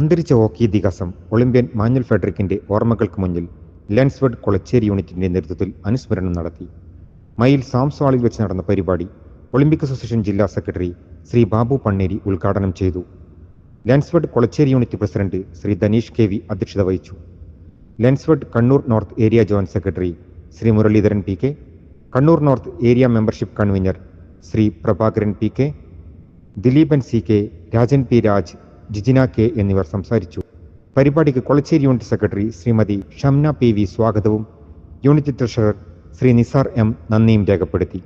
അന്തരിച്ച ഹോക്കി ഇതിഹാസം Olympian manual ഫെഡറിക്കിന്റെ ഓർമ്മകൾക്ക് മുന്നിൽ ലെൻസ്വർഡ് കൊളച്ചേരി യൂണിറ്റിന്റെ നേതൃത്വത്തിൽ അനുസ്മരണം നടത്തി. മയിൽ സാംസ് ഹാളിൽ വെച്ച് നടന്ന പരിപാടി ഒളിമ്പിക് അസോസിയേഷൻ ജില്ലാ സെക്രട്ടറി ശ്രീ ബാബു പണ്ണേരി ഉദ്ഘാടനം ചെയ്തു. Lensfed Kolachery unit president Shri Dhaneesh K V അധ്യക്ഷത വഹിച്ചു. Lensfed Kannur north area joint secretary Shri Muraleedharan P K, Kannur north area membership convener Shri Prabhakaran P K, Dileepan C K, Rajan P Raj, Jijina K എന്നിവർ സംസാരിച്ചു. പരിപാടിക്ക് Kolachery unit secretary Shrimathi Shamna P V സ്വാഗതവും unit treasurer Shri Nisar M നന്ദിയും രേഖപ്പെടുത്തി.